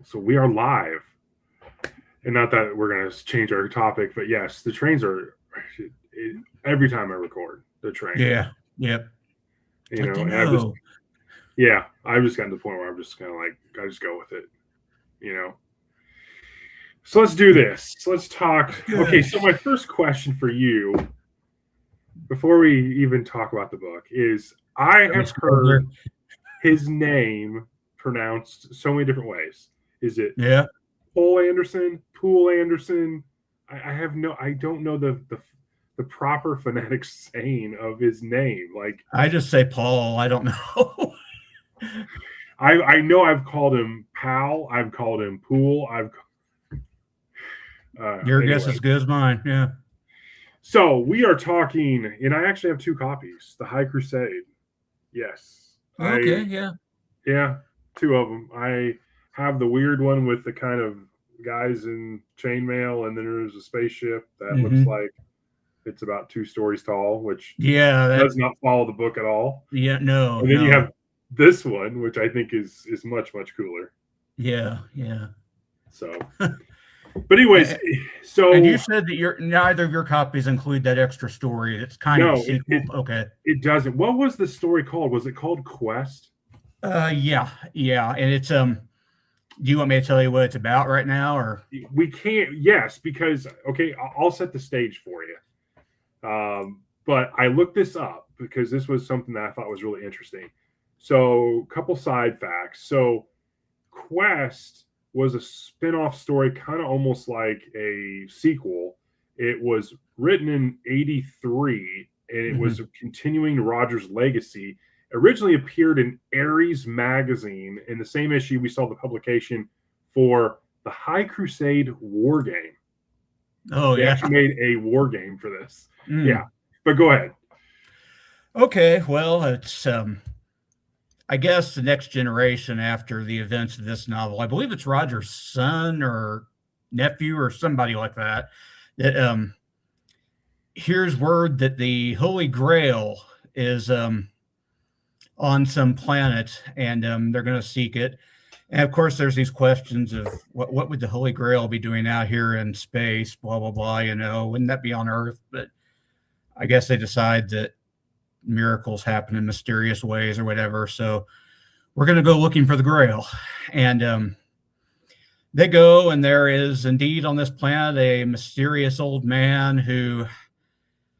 So we are live. And not that we're going to change our topic, but yes, the trains are every time I record the train. Yeah. Yep. You Like know, to and I've just, know. yeah, I've just gotten to the point where I'm just kind of like, I just go with it, you know. So let's do this. Let's talk. Okay, Good. so my first question for you, before we even talk about the book, is I have heard his name pronounced so many different ways. Is it Yeah. Poul Anderson? Poul Anderson? I don't know the proper phonetic saying of his name. Like I just say Paul. I don't know. I know I've called him Pal. I've called him Pool. Your guess Anyway. is good as mine. Yeah. So we are talking, and I actually have two copies. The High Crusade. Yes, Okay. Yeah. yeah, two of them. I have the weird one with the kind of guys in chainmail, and then there's a spaceship that looks Mm-hmm. like it's about 2 stories tall, which Yeah. does not follow the book at all. Yeah. No. And then you No. have this one, which I think is much cooler. Yeah. Yeah. So, but anyways, And you so said that neither of your copies include that extra story. It's kind of a no, sequel. Okay. it doesn't. What was the story called? Was it called Quest? Yeah. Yeah. And it's Do you want me to tell you what it's about right now, or? We can't. Yes, because okay, I'll set the stage for you. But I looked this up because this was something that I thought was really interesting. So, a couple side facts. So, Quest was a spin-off story, kind of almost like a sequel. It was written in 83 and it Mm-hmm. was continuing Roger's legacy. Originally appeared in Ares magazine. In the same issue, we saw the publication for the High Crusade war game. Oh They yeah. actually made a war game for this. Mm. Yeah. But go ahead. Okay. Well, it's I guess the next generation after the events of this novel. I believe it's Roger's son or nephew or somebody like that. That hears word that the Holy Grail is on some planet, and they're going to seek it. And of course, there's these questions of what would the Holy Grail be doing out here in space? Blah blah blah. You know, wouldn't that be on Earth? But I guess they decide that miracles happen in mysterious ways or whatever. So we're going to go looking for the Grail. And they go, and there is indeed on this planet a mysterious old man who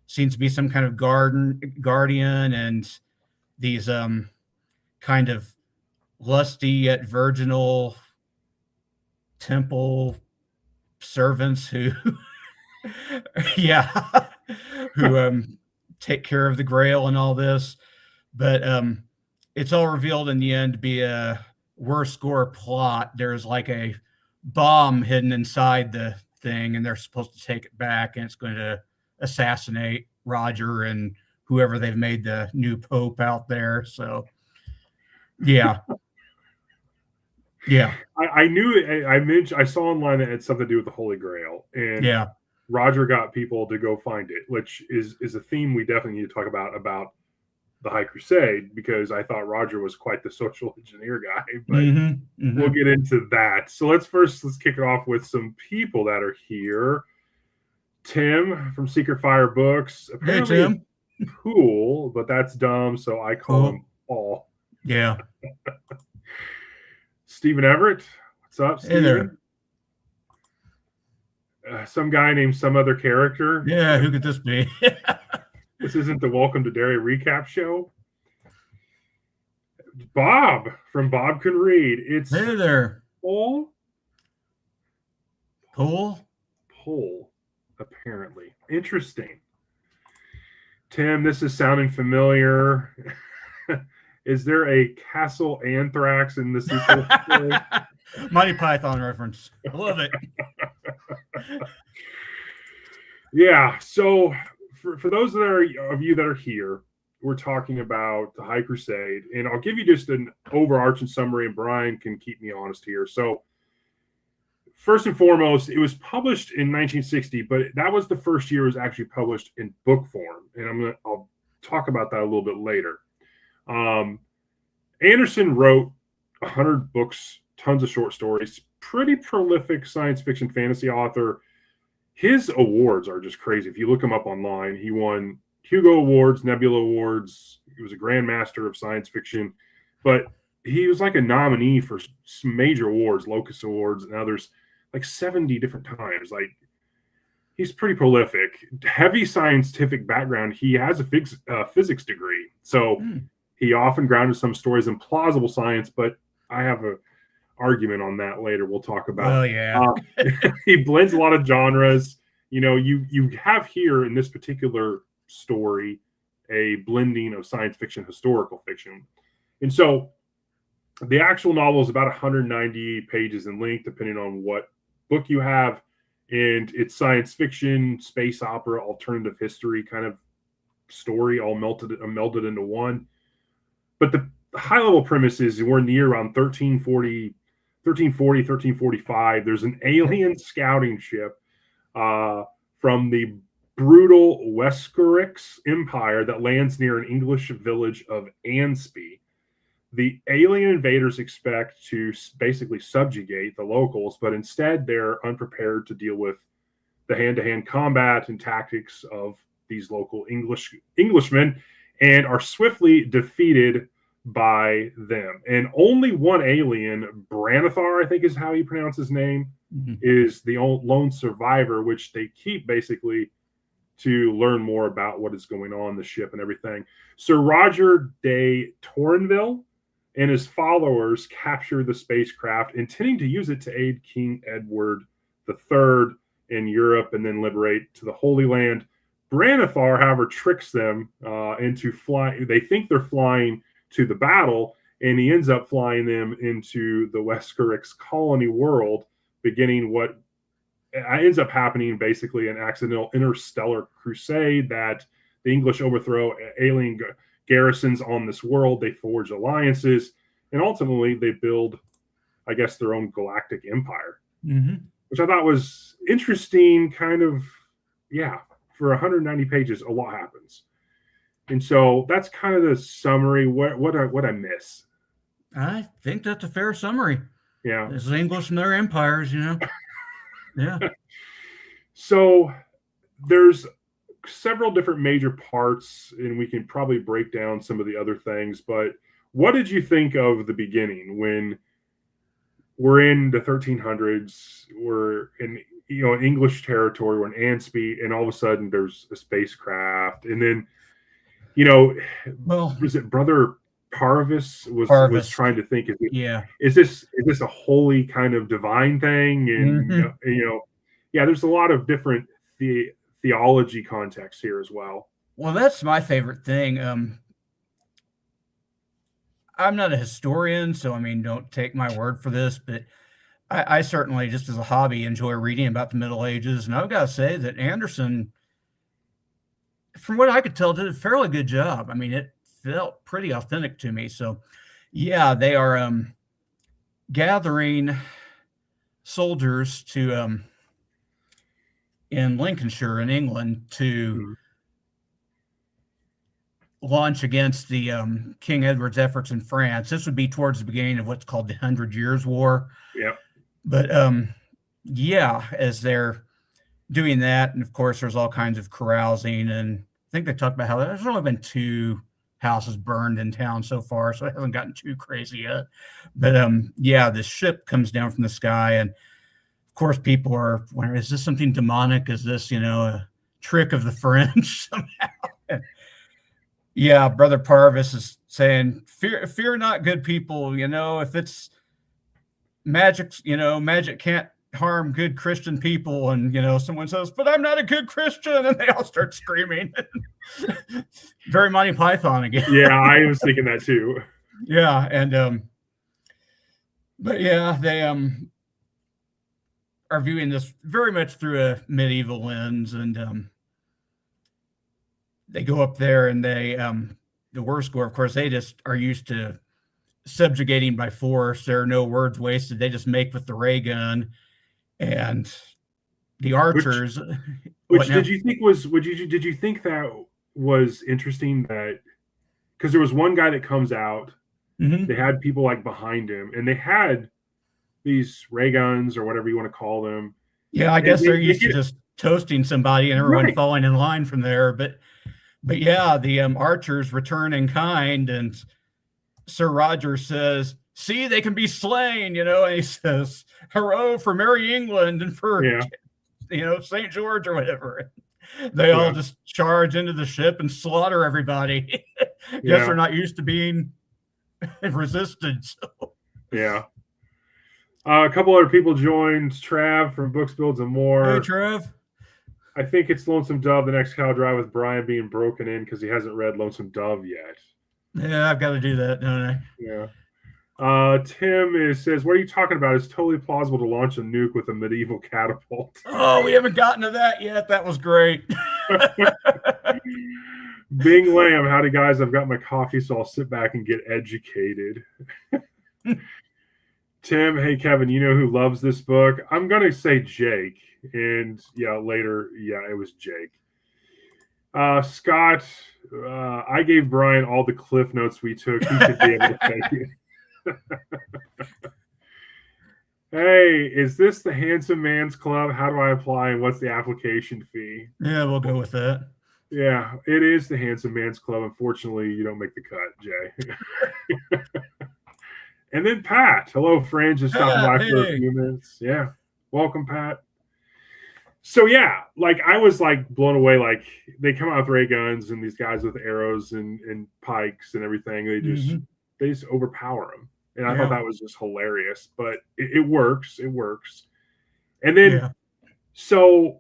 seems to be some kind of guardian, and these kind of lusty yet virginal temple servants who yeah, who take care of the Grail and all this. But it's all revealed in the end to be a worse gore plot. There's like a bomb hidden inside the thing, and they're supposed to take it back, and it's going to assassinate Roger and whoever they've made the new pope out there. So yeah. I knew I mentioned I saw online that it had something to do with the Holy Grail, and Yeah. Roger got people to go find it, which is a theme we definitely need to talk about the High Crusade, because I thought Roger was quite the social engineer guy, but we'll get into that. So let's kick it off with some people that are here. Tim from Secret Fire Books. Apparently Hey, Tim. Pool, but that's dumb, so I call him Paul. Yeah. Stephen Everett. What's up, Stephen? Hey there. Some guy named some other character. Yeah, who could this be? This isn't the Welcome to Derry recap show. Bob from Bob Can Read. It's Hey there. Poul, apparently. Interesting. Tim, this is sounding familiar. Is there a Castle Anthrax in the sequel? Monty Python reference. I love it. Yeah. So for those of you that are here, we're talking about the High Crusade, and I'll give you just an overarching summary, and Bryan can keep me honest here. So first and foremost, it was published in 1960, but that was the first year it was actually published in book form, and I'll talk about that a little bit later. Anderson wrote 100 books, tons of short stories, pretty prolific science fiction fantasy author. His awards are just crazy. If you look him up online, he won Hugo Awards, Nebula Awards. He was a Grand Master of science fiction, but he was like a nominee for some major awards, Locus Awards, and others, like 70 different times. Like, he's pretty prolific. Heavy scientific background. He has a physics degree, so he often grounded some stories in plausible science. But I have a argument on that later. We'll talk about. Oh yeah. He blends a lot of genres. You have here in this particular story a blending of science fiction, historical fiction, and so the actual novel is about 190 pages in length, depending on what book you have. And it's science fiction, space opera, alternative history kind of story, all melded into one. But the high-level premise is we're in the year around 1345. There's an alien scouting ship from the brutal Weskerix Empire that lands near an English village of Ansby. The alien invaders expect to basically subjugate the locals, but instead they're unprepared to deal with the hand-to-hand combat and tactics of these local Englishmen, and are swiftly defeated by them. And only one alien, Branithar, I think is how you pronounce his name, is the lone survivor, which they keep basically to learn more about what is going on the ship and everything. Sir Roger de Tourneville and his followers capture the spacecraft, intending to use it to aid King Edward III in Europe and then liberate to the Holy Land. Branithar, however, tricks them into flying. They think they're flying to the battle, and he ends up flying them into the Weskerix colony world, beginning what ends up happening, basically an accidental interstellar crusade that the English overthrow alien garrisons on this world. They forge alliances, and ultimately they build, I guess, their own galactic empire, which I thought was interesting. Kind of, yeah, for 190 pages, a lot happens. And so that's kind of the summary. What I miss? I think that's a fair summary. Yeah. It's English and their empires, Yeah. So there's several different major parts, and we can probably break down some of the other things. But what did you think of the beginning when we're in the 1300s? We're in English territory. We're in Ansby, and all of a sudden there's a spacecraft, and then was it Brother Parvis was trying to think, is this a holy kind of divine thing? And there's a lot of different theology context here as well. Well, that's my favorite thing. I'm not a historian, so don't take my word for this, but I certainly, just as a hobby, enjoy reading about the Middle Ages. And I've got to say that Anderson, from what I could tell, did a fairly good job. It felt pretty authentic to me. So, yeah, they are gathering soldiers to in Lincolnshire in England to launch against the King Edward's efforts in France. This would be towards the beginning of what's called the 100 Years' War. Yep. But as they're doing that, and of course there's all kinds of carousing, and I think they talked about how there's only been 2 houses burned in town so far, so it hasn't gotten too crazy yet. But this ship comes down from the sky, and of course people are wondering, is this something demonic? Is this a trick of the French somehow? Yeah, Brother Parvis is saying, fear not, good people. If it's magic, magic can't harm good Christian people. And someone says, but I'm not a good Christian, and they all start screaming. Very Monty Python again. Yeah, I was thinking that too. Yeah, and but yeah, they are viewing this very much through a medieval lens, and they go up there, and they the worst score, of course, they just are used to subjugating by force. There are no words wasted. They just make with the ray gun, and the archers. Which did you think that was interesting? That because there was one guy that comes out, they had people like behind him, and they had these ray guns or whatever you want to call them. Yeah, I guess they're used to just toasting somebody and everyone falling in line from there. But yeah, the archers return in kind, and Sir Roger says, "See, they can be slain," and he says, "Hurrah for Merry England and for St. George," or whatever. They all just charge into the ship and slaughter everybody. Guess they're not used to being resisted. So. Yeah. A couple other people joined. Trav from Books, Builds, and More. Hey, Trav. I think it's Lonesome Dove, the next cow drive with Brian being broken in because he hasn't read Lonesome Dove yet. Yeah, I've got to do that, don't I? Yeah. Tim says, what are you talking about? It's totally plausible to launch a nuke with a medieval catapult. Oh, we haven't gotten to that yet. That was great. Bing Lamb, howdy guys. I've got my coffee, so I'll sit back and get educated. Tim, hey Kevin, you know who loves this book? I'm going to say Jake. And later, it was Jake. Scott, I gave Brian all the cliff notes we took. He should be able to take it. Hey, is this the Handsome Man's Club? How do I apply and what's the application fee? Yeah, we'll go with that. Yeah, it is the Handsome Man's Club. Unfortunately, you don't make the cut, Jay. And then Pat. Hello, friends. Just stopping by for a few minutes. Yeah. Welcome, Pat. So I was blown away. Like they come out with ray guns and these guys with arrows and pikes and everything. They just overpower them. And I thought that was just hilarious, but it works. It works. And then, so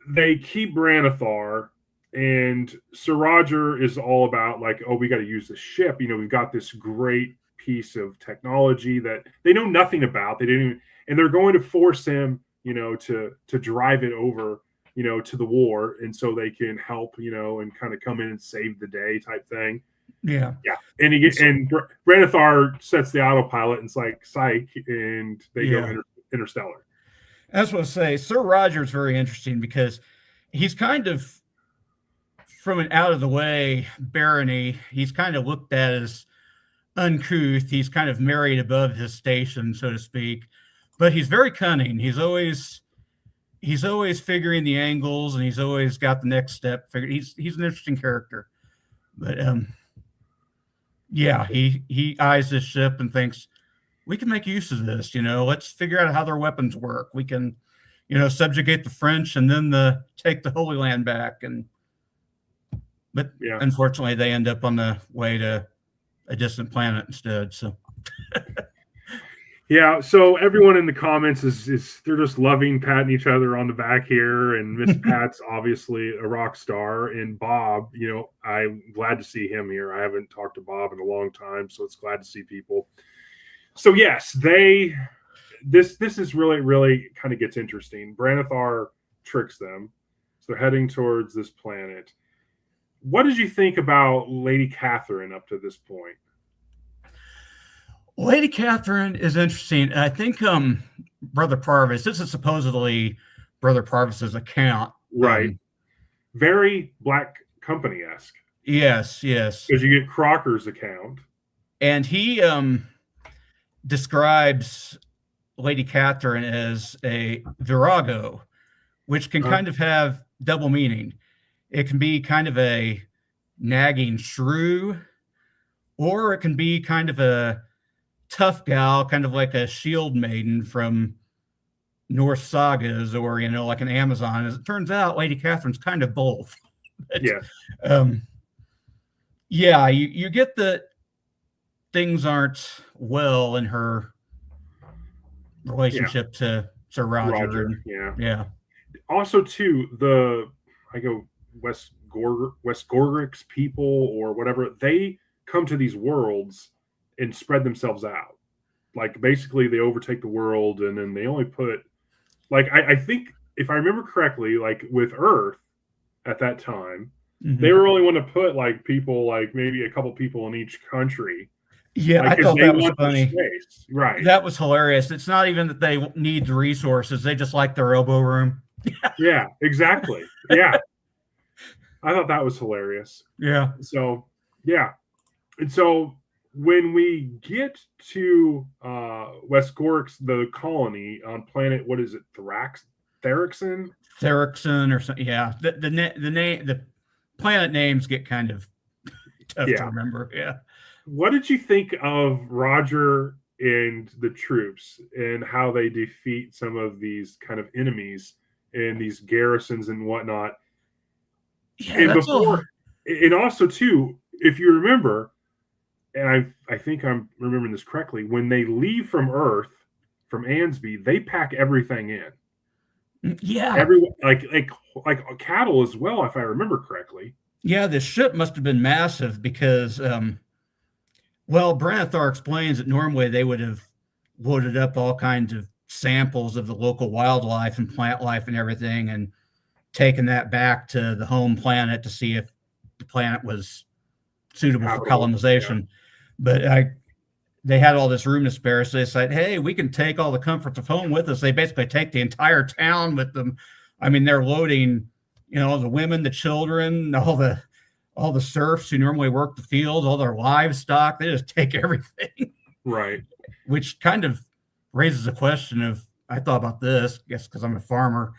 they keep Branithar, and Sir Roger is all about we got to use the ship. We've got this great piece of technology that they know nothing about. They didn't even, and they're going to force him, to drive it over, to the war. And so they can help, and kind of come in and save the day type thing. Yeah. And and Branithar sets the autopilot and it's like psych, and they go interstellar. I was going to say, Sir Roger is very interesting because he's kind of from an out of the way barony. He's kind of looked at as uncouth. He's kind of married above his station, so to speak, but he's very cunning. He's always figuring the angles, and he's always got the next step figured. He's an interesting character, but he eyes this ship and thinks, we can make use of this. Let's figure out how their weapons work. We can, subjugate the French and then take the Holy Land back. But unfortunately, they end up on the way to a distant planet instead. So. So everyone in the comments is they're just loving, patting each other on the back here, and Miss Pat's obviously a rock star, and Bob, I'm glad to see him here. I haven't talked to Bob in a long time, so it's glad to see people. So yes, this is really kind of gets interesting. Branithar tricks them, so they're heading towards this planet. What did you think about Lady Catherine up to this point? Lady Catherine is interesting. I think Brother Parvis, this is supposedly Brother Parvis's account. Right. Very Black Company-esque. Yes. Because you get Crocker's account. And he describes Lady Catherine as a virago, which can kind of have double meaning. It can be kind of a nagging shrew, or it can be kind of a tough gal, kind of like a shield maiden from Norse sagas, or like an Amazon. As it turns out, Lady Catherine's kind of both. But, you get that things aren't well in her relationship to Sir Roger. Also, too, West Gorgrick's people or whatever, they come to these worlds and spread themselves out. Basically they overtake the world, and then they only put I think if I remember correctly, with Earth at that time, they were only want to put people, maybe a couple people in each country. I thought that was funny. Right. That was hilarious. It's not even that they need the resources. They just like their elbow room. Yeah, exactly. Yeah. I thought that was hilarious. Yeah. So, and so when we get to West Gorix, the colony on planet, what is it, Therixin? Therixin or something. Yeah, the name, the planet names get kind of tough to remember. Yeah. What did you think of Roger and the troops and how they defeat some of these kind of enemies and these garrisons and whatnot? Yeah, And and also too, if you remember, and I think I'm remembering this correctly, when they leave from Earth, from Ansby, they pack everything in. Yeah. Everyone, like cattle as well, if I remember correctly. Yeah, the ship must have been massive because, well, Branithar explains that normally they would have loaded up all kinds of samples of the local wildlife and plant life and everything and taken that back to the home planet to see if the planet was suitable for colonization. Yeah. But they had all this room to spare, so they said, hey, we can take all the comforts of home with us. They basically take the entire town with them. I mean, they're loading, you know, the women, the children, all the serfs who normally work the fields, all their livestock. They just take everything. Right. Which kind of raises a question of, I thought about this, I guess because I'm a farmer.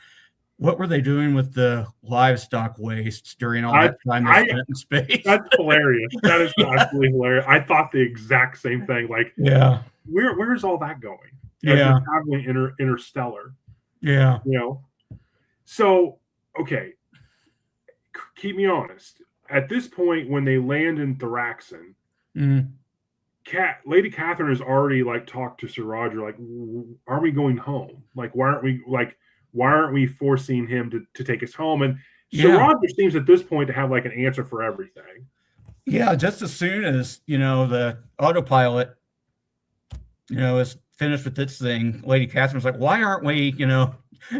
What were they doing with the livestock wastes during all that time they spent in space? That's hilarious. That is absolutely hilarious. I thought the exact same thing. Like, yeah, where's all that going? Yeah, traveling interstellar. Yeah, you know. So, okay, keep me honest. At this point, when they land in Theraxin, Lady Catherine has already like talked to Sir Roger. Like, are we going home? Like, why aren't we forcing him to take us home? And Sir Roger seems at this point to have like an answer for everything. Yeah, just as soon as, you know, the autopilot, you know, is finished with its thing, Lady Catherine's like, why aren't we, you know,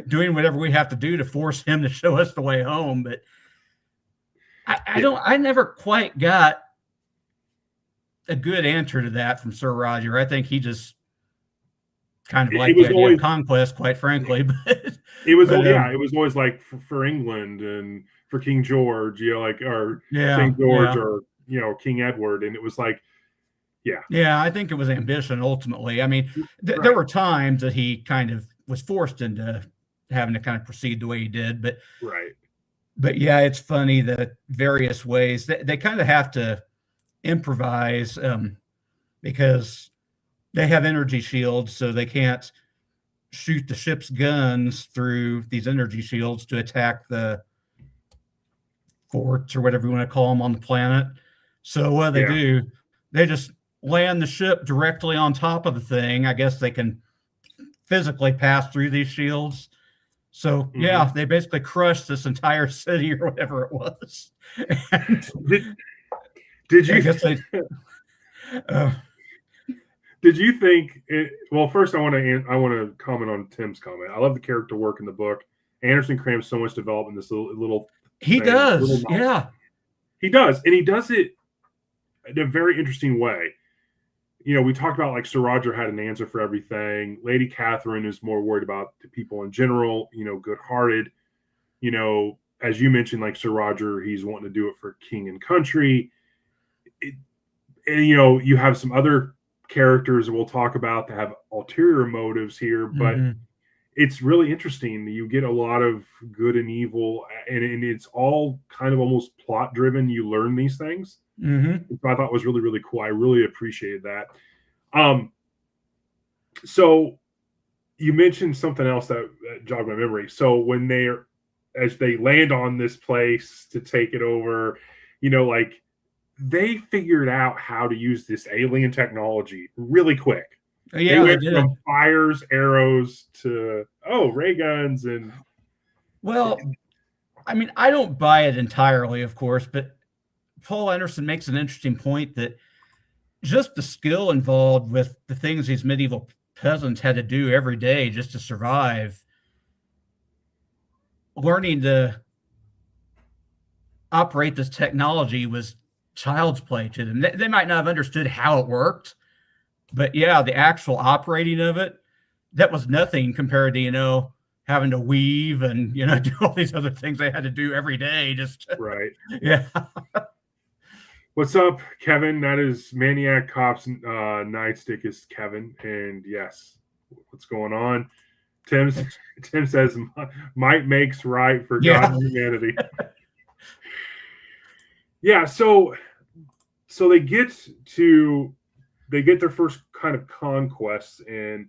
doing whatever we have to do to force him to show us the way home? But I never quite got a good answer to that from Sir Roger. I think he just kind of like the idea of conquest, quite frankly. But it was always like for England and for King George, you know, like or St. George or you know King Edward, and it was like, yeah, I think it was ambition ultimately. I mean, there were times that he kind of was forced into having to kind of proceed the way he did, but yeah, it's funny that various ways they kind of have to improvise because they have energy shields, so they can't shoot the ship's guns through these energy shields to attack the forts or whatever you want to call them on the planet. So what they do, they just land the ship directly on top of the thing. I guess they can physically pass through these shields. So yeah, they basically crushed this entire city or whatever it was. Did you? Did you think? Well, first I want to comment on Tim's comment. I love the character work in the book. Anderson crams so much development in this little. He does, yeah. He does, and he does it in a very interesting way. You know, we talked about like Sir Roger had an answer for everything. Lady Catherine is more worried about the people in general. You know, good-hearted. You know, as you mentioned, like Sir Roger, he's wanting to do it for king and country. And you know, you have some other characters that we'll talk about that have ulterior motives here, but it's really interesting. You get a lot of good and evil, and it's all kind of almost plot driven. You learn these things. So I thought was really, really cool. I really appreciated that. So you mentioned something else that jogged my memory. So when as they land on this place to take it over, you know, like they figured out how to use this alien technology really quick. Yeah, they went from fires, arrows to ray guns, and well, I mean, I don't buy it entirely, of course, but Poul Anderson makes an interesting point that just the skill involved with the things these medieval peasants had to do every day just to survive, learning to operate this technology was child's play to them. They might not have understood how it worked, but yeah, the actual operating of it, that was nothing compared to, you know, having to weave and, you know, do all these other things they had to do every day. Just right. Yeah. What's up, Kevin? That is Maniac Cops Nightstick is Kevin, and yes, what's going on? Tim says might makes right for God Yeah. and humanity. Yeah, so they get their first kind of conquests, and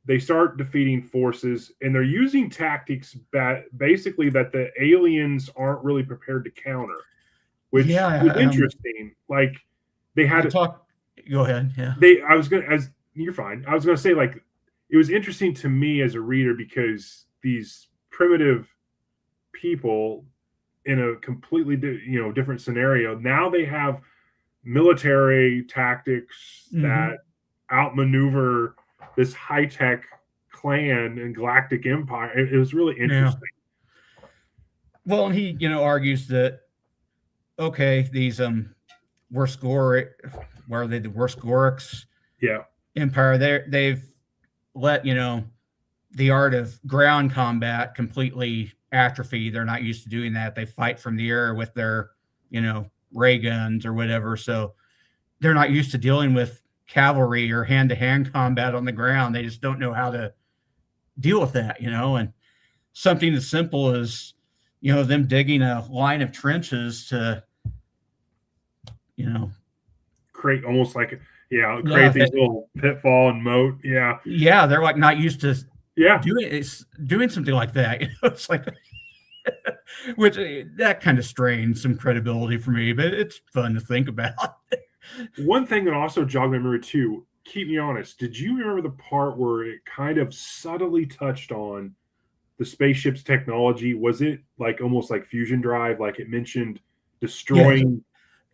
they start defeating forces, and they're using tactics that basically that the aliens aren't really prepared to counter, which Yeah. was interesting. Like they had Go ahead. Yeah. You're fine. I was gonna say, like, it was interesting to me as a reader because these primitive people in a completely different scenario, now they have military tactics that outmaneuver this high-tech clan and galactic empire. It was really interesting. Yeah. Well, and he, argues that, okay, these Worskoric, where are they, the Worskorics empire, they've let, the art of ground combat completely atrophy. They're not used to doing that. They fight from the air with their, ray guns or whatever. So they're not used to dealing with cavalry or hand-to-hand combat on the ground. They just don't know how to deal with that, and something as simple as, them digging a line of trenches to, create almost like create these little pitfall and moat. Yeah, they're like not used to doing something like that. It's like which that kind of strains some credibility for me, but it's fun to think about. One thing that also jogged my memory too, keep me honest, did you remember the part where it kind of subtly touched on the spaceship's technology? Was it like almost like fusion drive, like it mentioned destroying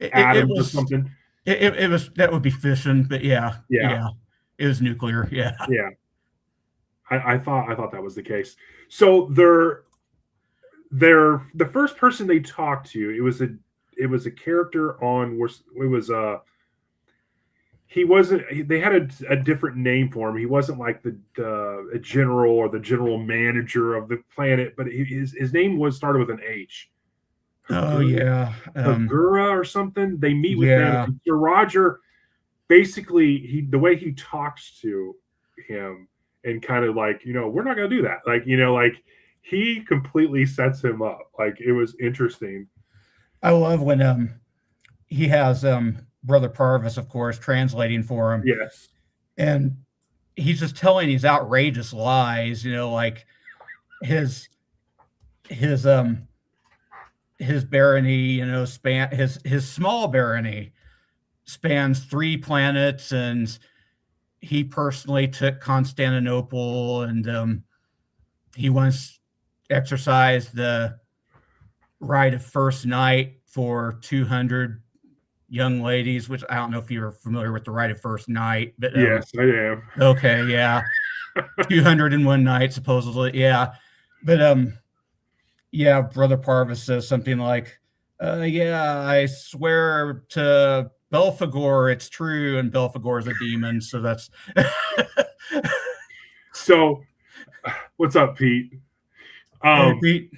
atoms or something? It was, that would be fission, but yeah, it was nuclear. Yeah. I thought that was the case. So they're the first person they talked to, it was a character on, it was he wasn't, they had a different name for him. He wasn't like a general or the general manager of the planet, but his name was started with an H. Oh yeah, Agura or something. They meet with him. And Sir Roger, basically, the way he talks to him and kind of like, we're not gonna do that. Like, like he completely sets him up. Like, it was interesting. I love when he has Brother Parvis, of course, translating for him. Yes. And he's just telling these outrageous lies, like his barony, his small barony spans 3 planets, and he personally took Constantinople, and he once exercised the right of first night for 200 young ladies, which I don't know if you're familiar with the right of first night, but yes, I am. Okay, yeah. 201 night, supposedly. Yeah. But Brother Parvis says something like, I swear to Belphegor it's true, and Belphegor is a demon, so that's So what's up, Pete? Hey, Pete.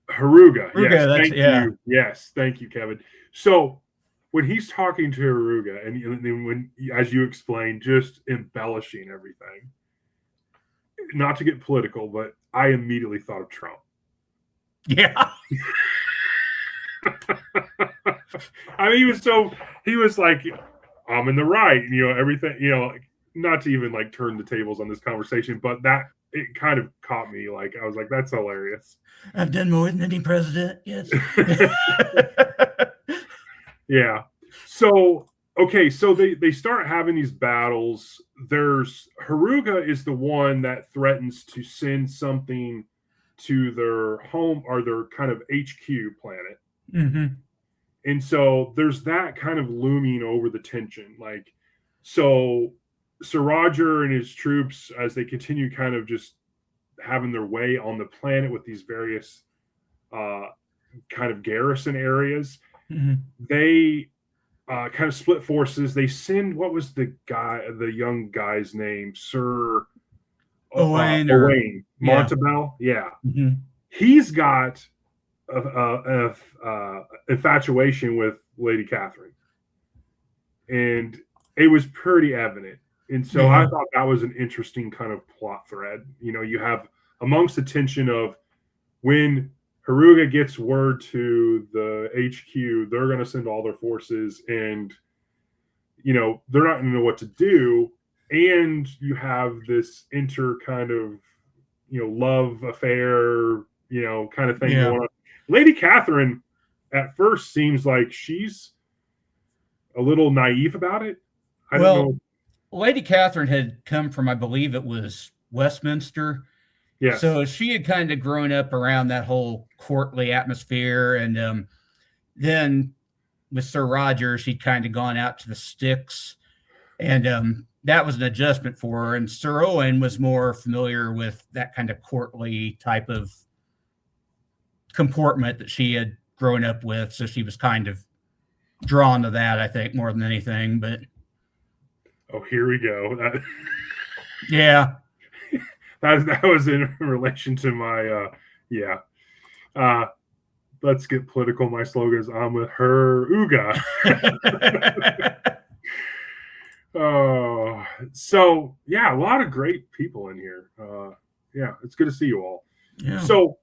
Haruga. Yes, thank you. Yes, thank you, Kevin. So when he's talking to Haruga, and when, as you explained, just embellishing everything, not to get political, but I immediately thought of Trump. Yeah. I mean, he was like, I'm in the right, everything, not to even like turn the tables on this conversation, but that it kind of caught me. Like, I was like, that's hilarious. I've done more than any president. Yes. Yeah. So, okay. So they start having these battles. There's Haruga is the one that threatens to send something to their home or their kind of HQ planet. Mm-hmm. And so there's that kind of looming over the tension. Like, so Sir Roger and his troops, as they continue kind of just having their way on the planet with these various kind of garrison areas, they kind of split forces. They send, what was the young guy's name? Sir Owain Montabell. Yeah. He's got a infatuation with Lady Catherine. And it was pretty evident. And so Yeah. I thought that was an interesting kind of plot thread. You know, you have amongst the tension of when Haruga gets word to the HQ, they're going to send all their forces, and you know they're not going to know what to do. And you have this kind of love affair, kind of thing Yeah. going on. Lady Catherine at first seems like she's a little naive about it. I don't Well, know. Lady Catherine had come from, I believe it was Westminster. Yes, So she had kind of grown up around that whole courtly atmosphere. And then with Sir Roger, she'd kind of gone out to the sticks. And that was an adjustment for her. And Sir Owen was more familiar with that kind of courtly type of comportment that she had grown up with. So she was kind of drawn to that, I think, more than anything. But oh, here we go. yeah. That was in relation to my yeah. Let's get political. My slogan is I'm with her Uga. Oh, so yeah, a lot of great people in here. Yeah, it's good to see you all. Yeah. So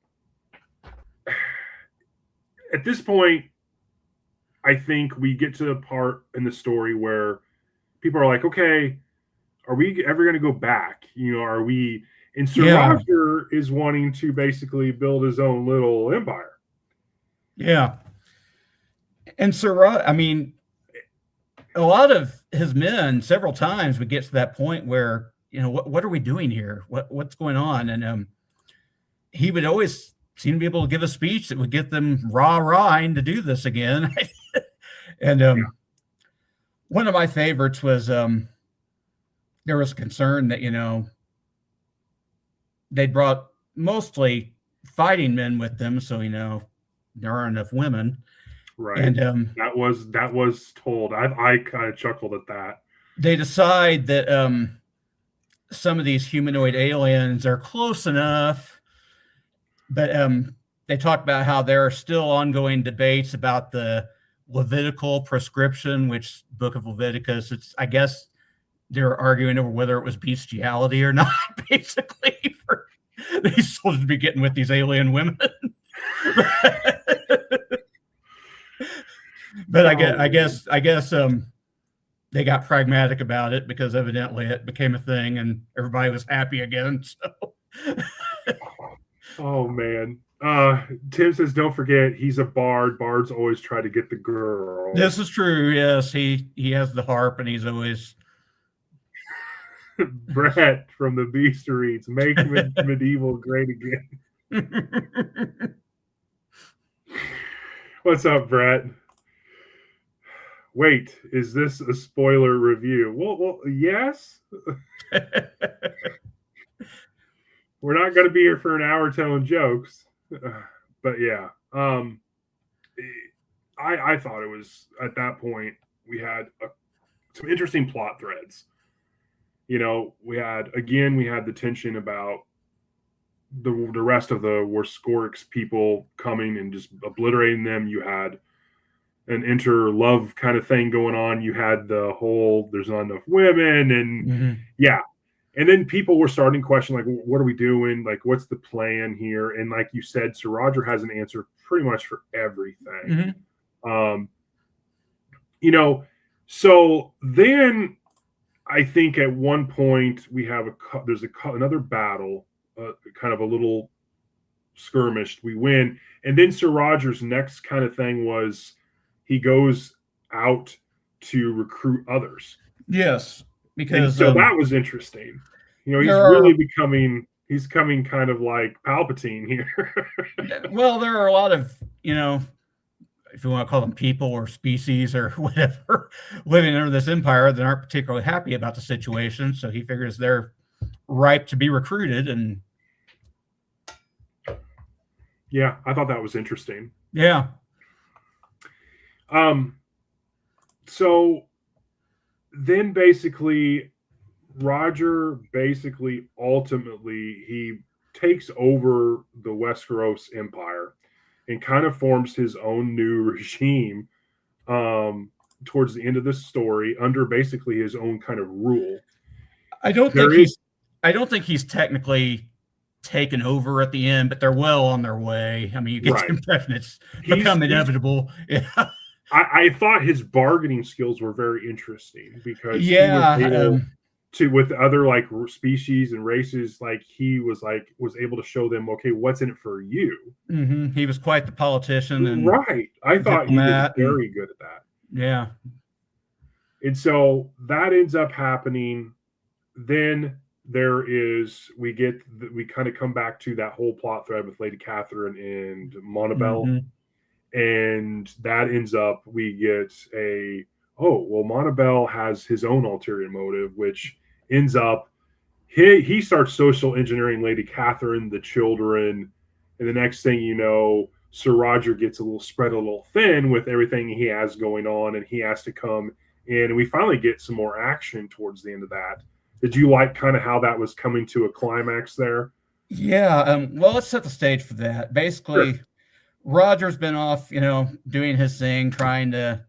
at this point, I think we get to the part in the story where people are like, okay, are we ever going to go back? You know, are we? And Sir Roger is wanting to basically build his own little empire. Yeah. And Sir Roger, I mean, a lot of his men several times would get to that point where, you know, what are we doing here? What's going on? And he would always seem to be able to give a speech that would get them rah-rahing to do this again. And one of my favorites was there was concern that, you know, they brought mostly fighting men with them, so, you know, there aren't enough women. Right. And that was told. I kind of chuckled at that. They decide that some of these humanoid aliens are close enough, but they talk about how there are still ongoing debates about the Levitical prescription, which Book of Leviticus, I guess they're arguing over whether it was bestiality or not, basically, for these soldiers to be getting with these alien women. But I guess they got pragmatic about it because evidently it became a thing and everybody was happy again. So. Oh man. Tim says, don't forget he's a bard. Bards always try to get the girl. This is true. Yes, he has the harp and he's always. Brett from the Beast reads, make medieval great again. What's up, Brett? Wait, is this a spoiler review? Well, yes. We're not going to be here for an hour telling jokes, but yeah, I thought it was at that point we had some interesting plot threads. You know, we had the tension about the rest of the Warscorix people coming and just obliterating them. You had an inter-love kind of thing going on. You had the whole there's not enough women, and yeah. And then people were starting to question, like, what are we doing? Like, what's the plan here? And like you said, Sir Roger has an answer pretty much for everything. You know, so then I think at one point we have there's another battle, kind of a little skirmish. We win. And then Sir Roger's next kind of thing was he goes out to recruit others. Yes. Because so that was interesting. You know, he's coming kind of like Palpatine here. Well, there are a lot of, you know, if you want to call them people or species or whatever, living under this empire that aren't particularly happy about the situation. So he figures they're ripe to be recruited. And yeah, I thought that was interesting. Yeah. So then basically Roger ultimately he takes over the Westeros Empire and kind of forms his own new regime towards the end of the story under basically his own kind of rule. I don't think he's technically taken over at the end, but they're well on their way. I mean, you get Right. the impression it's become inevitable. Yeah. I thought his bargaining skills were very interesting because he Yeah. was able to, with other like species and races, like he was able to show them, okay, what's in it for you. He was quite the politician and right. I thought he was very and, good at that. yeah. And so that ends up happening. Then we kind of come back to that whole plot thread with Lady Catherine and Montebelle. And that ends up, we get Montebelle has his own ulterior motive, which ends up, he starts social engineering Lady Catherine, the children, and the next thing you know, Sir Roger gets spread a little thin with everything he has going on, and he has to come in, and we finally get some more action towards the end of that. Did you like kind of how that was coming to a climax there? Yeah. Well, let's set the stage for that. Basically, sure. Roger's been off, doing his thing, trying to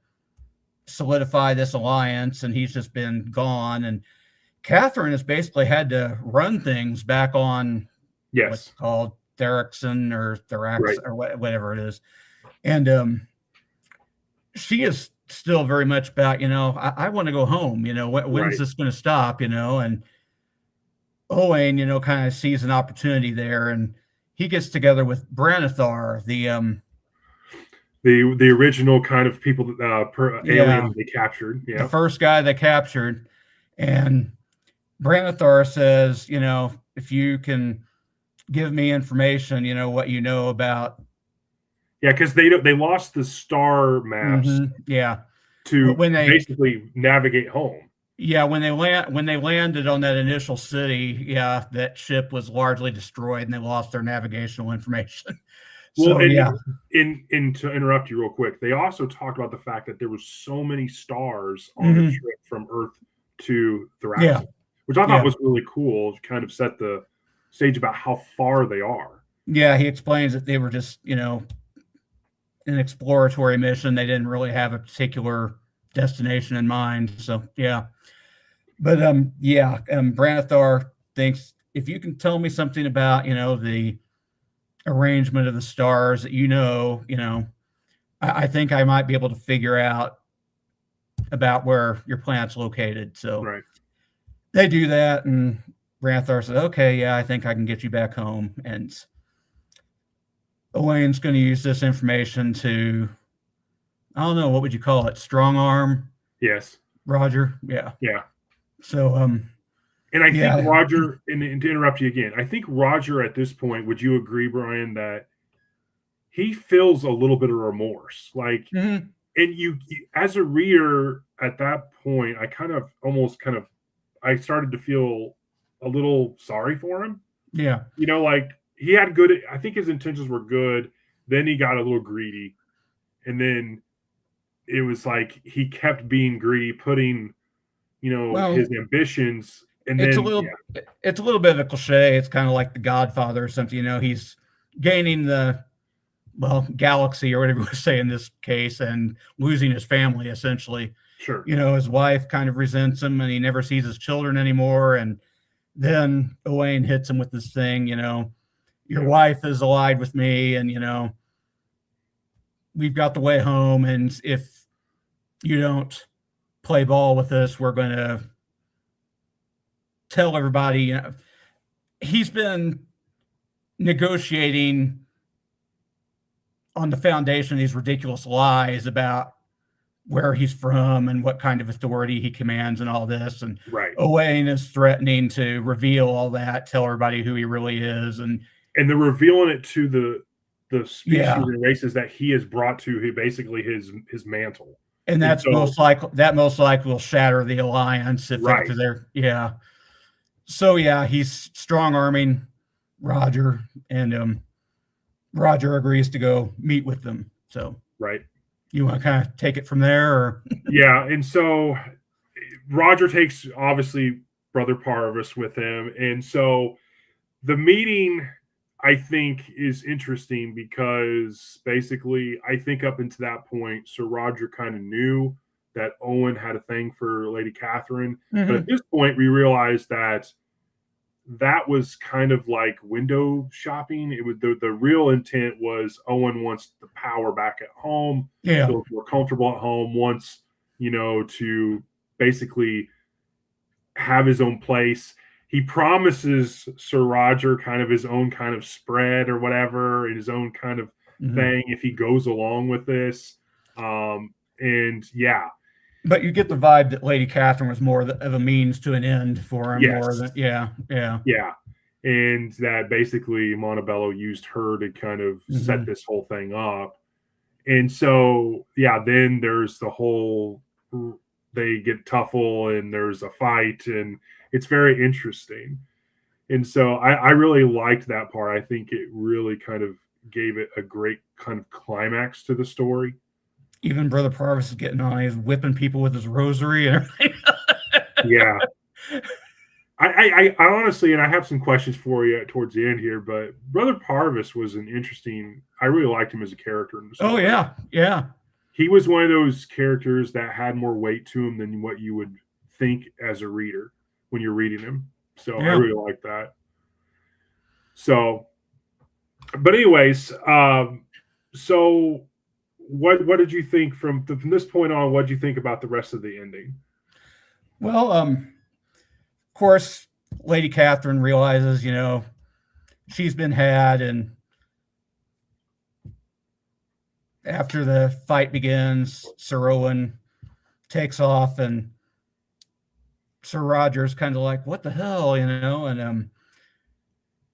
solidify this alliance, and he's just been gone. And Catherine has basically had to run things back on what's called Theraxon or Therax or whatever it is. And she is still very much about, I want to go home, when's this going to stop, and Owain, kind of sees an opportunity there, and he gets together with Branithar, the original kind of people alien they captured. Yeah. The first guy they captured. And Branithar says, if you can give me information, what you know about. Yeah, because they lost the star maps. To basically navigate home. Yeah, when they landed on that initial city, that ship was largely destroyed, and they lost their navigational information. Well, and to interrupt you real quick, they also talked about the fact that there was so many stars on the trip from Earth to Theraxon, which I thought was really cool. To kind of set the stage about how far they are. Yeah, he explains that they were just, an exploratory mission. They didn't really have a particular destination in mind. So, yeah. But, Branithar thinks, if you can tell me something about, the arrangement of the stars that I think I might be able to figure out about where your planet's located. So they do that, and Branithar said, okay, yeah, I think I can get you back home. And Owain's going to use this information to, I don't know, what would you call it? Strong arm? Yes. Roger? Yeah. Yeah. So, and I think Roger, and to interrupt you again, I think Roger at this point, would you agree, Brian, that he feels a little bit of remorse? Like, and you, as a reader at that point, I I started to feel a little sorry for him. Yeah. Like, he had good, I think his intentions were good. Then he got a little greedy. And then it was like he kept being greedy, putting, his ambitions. And it's a little bit of a cliche. It's kind of like The Godfather or something. He's gaining the galaxy or whatever you would say in this case, and losing his family essentially. Sure. His wife kind of resents him, and he never sees his children anymore. And then Owain hits him with this thing, your wife is allied with me, and we've got the way home, and if you don't play ball with us, we're going to tell everybody. He's been negotiating on the foundation of these ridiculous lies about where he's from and what kind of authority he commands and all this. And Owain is threatening to reveal all that, tell everybody who he really is. And they're revealing it to the species and races that he has brought to basically his mantle. And that's most likely will shatter the alliance if they're So he's strong arming Roger, and Roger agrees to go meet with them. So you want to kind of take it from there, or? Yeah, and so Roger takes obviously Brother Parvis with him, and so the meeting I think is interesting because basically, I think up until that point, Sir Roger kind of knew that Owen had a thing for Lady Catherine. But at this point, we realized that that was kind of like window shopping. It was the real intent was Owen wants the power back at home, Yeah. feels more comfortable at home, wants, to basically have his own place. He promises Sir Roger kind of his own kind of spread or whatever, and his own kind of thing if he goes along with this. And yeah. But you get the vibe that Lady Catherine was more of a means to an end for him. Yes. More than, yeah. And that basically Montebello used her to kind of set this whole thing up. And so, yeah, then there's the whole, they get Tuffle and there's a fight, and it's very interesting. And so I really liked that part. I think it really kind of gave it a great kind of climax to the story. Even Brother Parvis is getting on. He's whipping people with his rosary and everything. Yeah. I honestly, and I have some questions for you towards the end here, but Brother Parvis was an interesting, I really liked him as a character in the story. Oh, yeah. He was one of those characters that had more weight to him than what you would think as a reader when you're reading him. So I really like that. So, but anyways, so what did you think from this point on? What did you think about the rest of the ending? Well, of course, Lady Catherine realizes, she's been had, and after the fight begins, Sir Owen takes off, and Sir Roger's kind of like, what the hell, and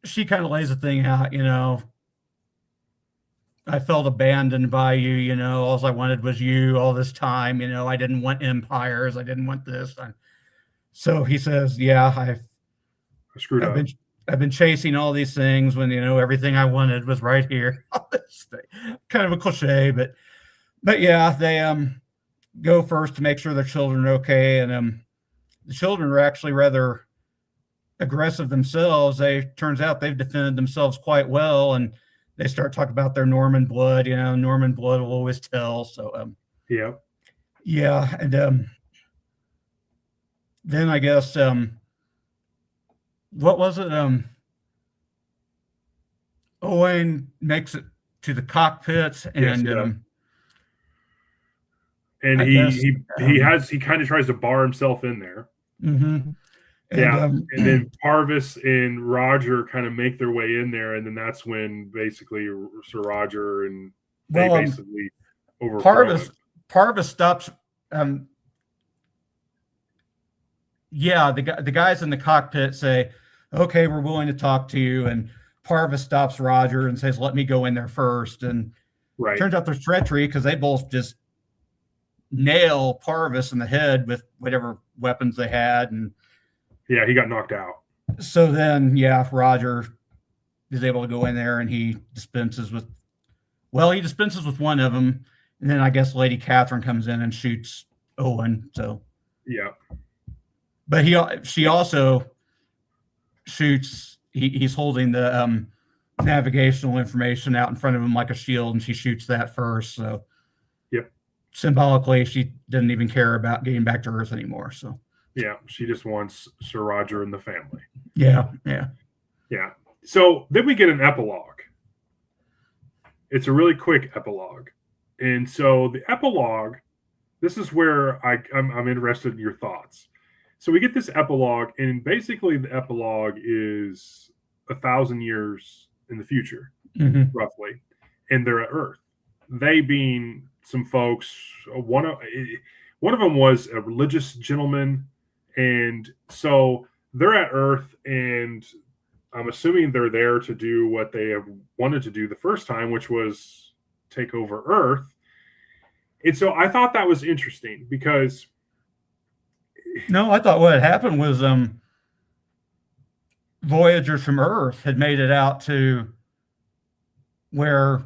she kind of lays the thing out, I felt abandoned by you, all I wanted was you all this time, I didn't want empires, I didn't want this. So he says, yeah, I screwed up. I've been chasing all these things when, everything I wanted was right here. Kind of a cliche, but yeah, they go first to make sure their children are okay. And the children are actually rather aggressive themselves. Turns out they've defended themselves quite well, and they start talking about their Norman blood. Norman blood will always tell. So yeah, and then I guess what was it? Owen makes it to the cockpits, and and he kind of tries to bar himself in there. And, and then Parvis and Roger kind of make their way in there, and then that's when basically Sir Roger and they basically overthrow him. Parvis stops. The guys in the cockpit say, "Okay, we're willing to talk to you," and Parvis stops Roger and says, "Let me go in there first." And turns out there's treachery because they both just nail Parvis in the head with whatever weapons they had, and he got knocked out. So then, Roger is able to go in there, and he dispenses with one of them, and then I guess Lady Catherine comes in and shoots Owen. So but she also shoots. He's holding the navigational information out in front of him like a shield, and she shoots that first. So symbolically, she doesn't even care about getting back to Earth anymore. So she just wants Sir Roger and the family. Yeah. So then we get an epilogue. It's a really quick epilogue, and so the epilogue. This is where I'm interested in your thoughts. So we get this epilogue, and basically the epilogue is 1,000 years in the future, roughly, and they're at Earth. They being some folks. One of them was a religious gentleman, and so they're at Earth, and I'm assuming they're there to do what they have wanted to do the first time, which was take over Earth. And so I thought that was interesting because. No, I thought what had happened was voyagers from Earth had made it out to where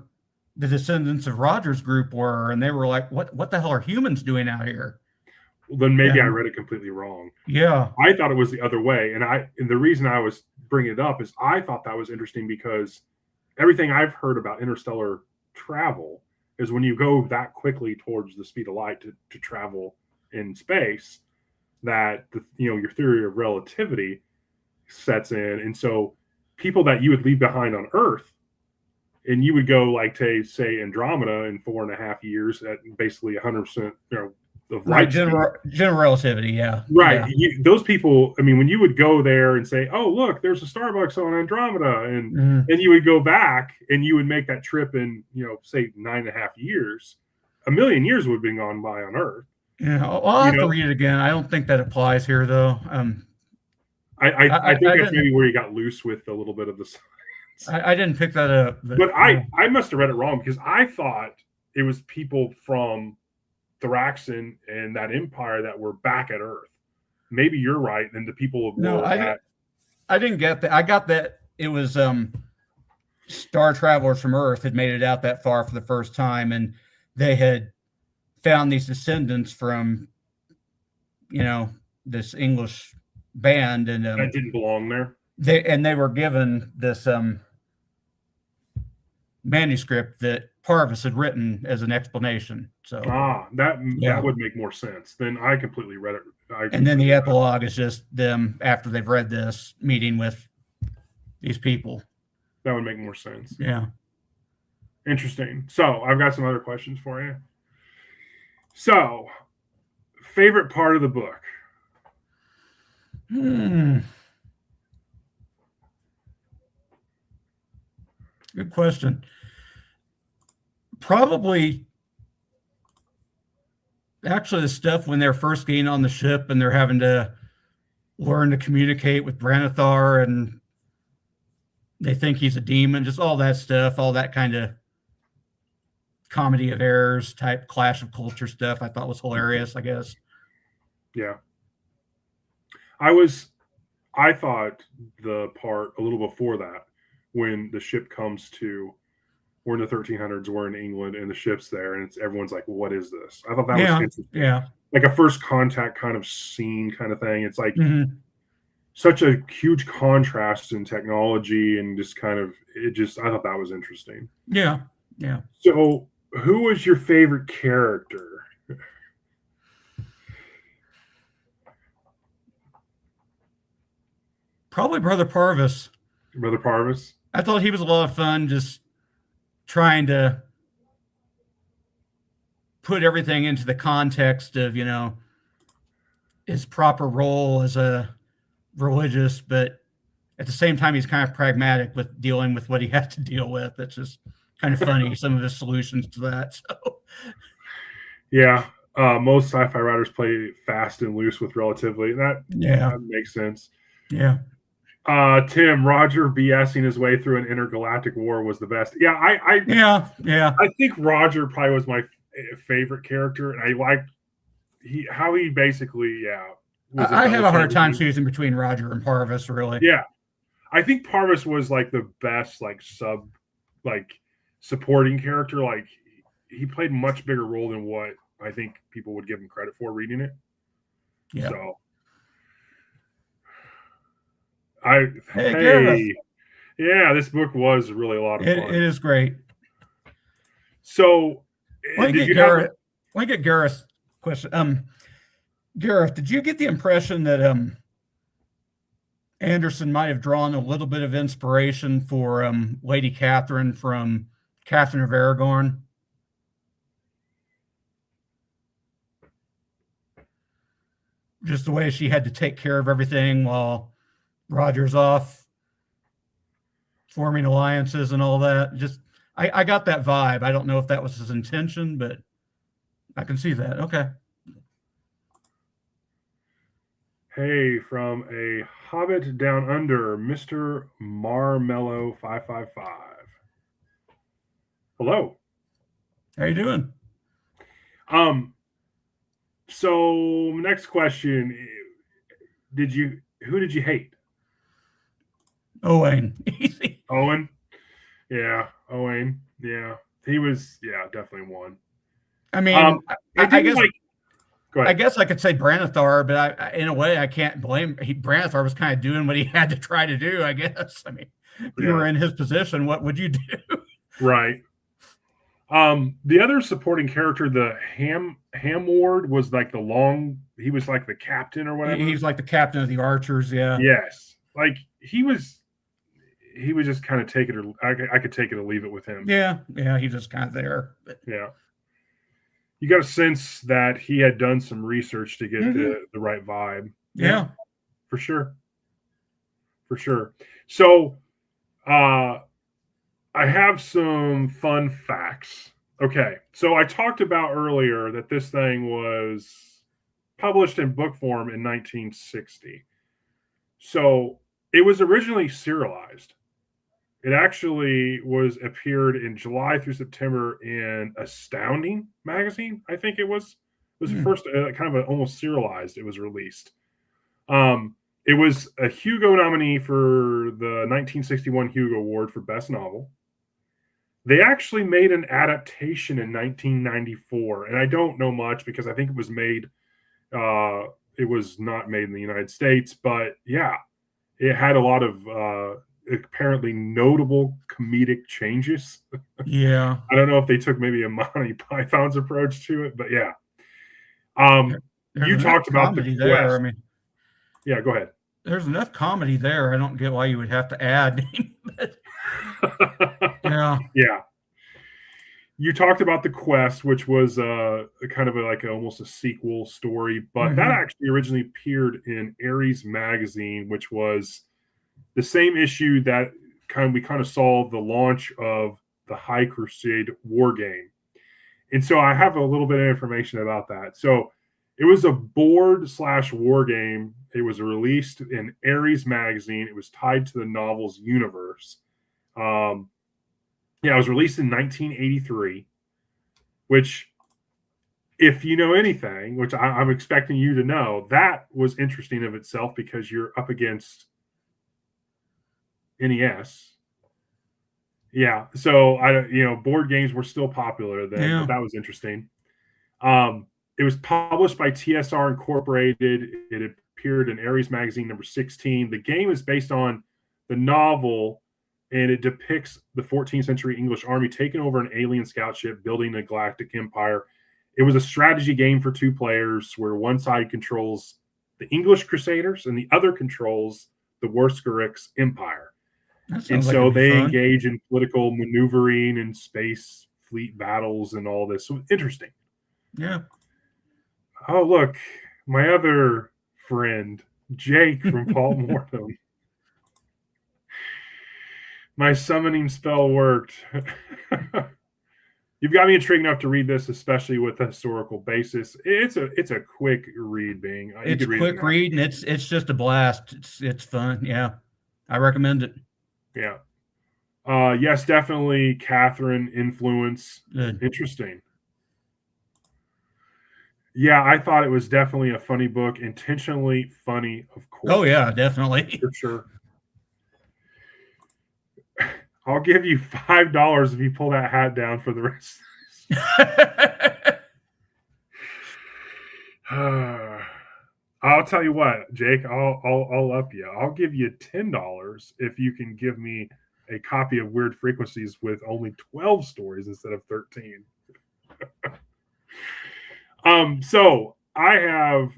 the descendants of Roger's group were, and they were like, what the hell are humans doing out here? Well, then maybe I read it completely wrong. Yeah. I thought it was the other way. And the reason I was bring it up is I thought that was interesting because everything I've heard about interstellar travel is when you go that quickly towards the speed of light to travel in space, that your theory of relativity sets in, and so people that you would leave behind on Earth, and you would go like to say Andromeda in 4.5 years at basically 100%, of light speed. General relativity, yeah. Right. Yeah. Those people, I mean, when you would go there and say, oh, look, there's a Starbucks on Andromeda, and you would go back and you would make that trip in, say 9.5 years, 1,000,000 years would have been gone by on Earth. Yeah. I'll have to read it again. I don't think that applies here, though. I think that's maybe where you got loose with a little bit of the science. I didn't pick that up. But I must have read it wrong because I thought it was people from Thraxan and that empire that were back at Earth. Maybe you're right, and the people of I didn't get that. I got that it was star travelers from Earth had made it out that far for the first time, and they had found these descendants from this English band, and that didn't belong there. They were given this manuscript that Parvis had written as an explanation. So that would make more sense. Then I completely read it. And then the epilogue is just them after they've read this meeting with these people. That would make more sense. Yeah. Interesting. So I've got some other questions for you. So, favorite part of the book? Good question. Probably actually the stuff when they're first getting on the ship and they're having to learn to communicate with Branithar and they think he's a demon, just all that stuff, all that kind of comedy of errors type clash of culture stuff I thought was hilarious, I guess. Yeah. I thought the part a little before that, when the ship comes to, we're in the 1300s, we're in England, and the ship's there, and everyone's like, what is this? I thought that was interesting. Yeah. Like a first contact kind of scene kind of thing. It's like such a huge contrast in technology and just kind of, I thought that was interesting. Yeah. Yeah. So who was your favorite character? Probably Brother Parvis. Brother Parvis? I thought he was a lot of fun, just trying to put everything into the context of, his proper role as a religious, but at the same time, he's kind of pragmatic with dealing with what he has to deal with. It's just kind of funny, some of his solutions to that. So, yeah, most sci-fi writers play fast and loose with relatively. That makes sense. Yeah. Tim, Roger BSing his way through an intergalactic war was the best. Yeah, I think Roger probably was my favorite character, and I liked how he basically I had a hard time choosing between Roger and Parvis, really. Yeah, I think Parvis was like the best supporting character. Like he played a much bigger role than what I think people would give him credit for reading it. Yeah. So. This book was really a lot of fun. It is great. So, let me get Gareth's question. Gareth, did you get the impression that Anderson might have drawn a little bit of inspiration for Lady Catherine from Catherine of Aragon? Just the way she had to take care of everything while Roger's off forming alliances and all that. Just I got that vibe. I don't know if that was his intention, but I can see that. Okay. Hey, from a Hobbit down under, Mr. Marmello 555. Hello. How you doing? So next question. Who did you hate? Owain. Owen? Yeah, Owain. Yeah. He was, definitely one. I mean, I guess Go I ahead. guess I could say Branithar, but in a way, I can't blame. Branithar was kind of doing what he had to try to do, I guess. I mean, if you were Yeah. in his position, what would you do? Right. The other supporting character, the Hamward, was like he was like the captain or whatever. He's like the captain of the archers. Yeah. Yes. Like he was just kind of take it or I could take it or leave it with him. Yeah. Yeah. He's just kind of there. But... Yeah. You got a sense that he had done some research to get Mhm. the right vibe. Yeah. For sure. For sure. So, I have some fun facts. Okay. So I talked about earlier that this thing was published in book form in 1960. So it was originally serialized. It actually appeared in July through September in Astounding magazine. I think it was the first kind of almost serialized. It was released. It was a Hugo nominee for the 1961 Hugo Award for Best Novel. They actually made an adaptation in 1994, and I don't know much because I think it was made. It was not made in the United States, but yeah, it had a lot of apparently notable comedic changes. Yeah. I don't know if they took maybe a Monty Python's approach to it, but yeah. There's You talked about the comedy there. quest. I mean, yeah, go ahead. there's enough comedy there. I don't get why you would have to add. Yeah. Yeah. You talked about the quest, which was a kind of like almost a sequel story, but that actually originally appeared in Ares magazine, which was the same issue that we kind of saw the launch of the High Crusade war game. And so I have a little bit of information about that. So it was a board / war game. It was released in Ares magazine. It was tied to the novel's universe. Yeah, it was released in 1983, which, if you know anything, which I'm expecting you to know, that was interesting of itself because you're up against NES. Yeah, so board games were still popular then, but that was interesting. It was published by TSR Incorporated. It appeared in Ares magazine number 16. The game is based on the novel, and it depicts the 14th century English army taking over an alien scout ship, building a galactic empire. It was a strategy game for two players where one side controls the English Crusaders and the other controls the Wurtskerix Empire. And so they engage in political maneuvering and space fleet battles and all this. So interesting. Yeah. Oh, look, my other friend, Jake from Paul Mortham. My summoning spell worked. You've got me intrigued enough to read this, especially with a historical basis. It's a quick read, Bing. It's a quick read, and it's just a blast. It's fun. Yeah, I recommend it. Yeah. Yes, definitely Catherine influence. Good. Interesting. Yeah, I thought it was definitely a funny book, intentionally funny, of course. Oh yeah, definitely. For sure. I'll give you $5 if you pull that hat down for the rest. I'll tell you what, Jake. I'll up you. I'll give you $10 if you can give me a copy of Weird Frequencies with only 12 stories instead of 13. So I have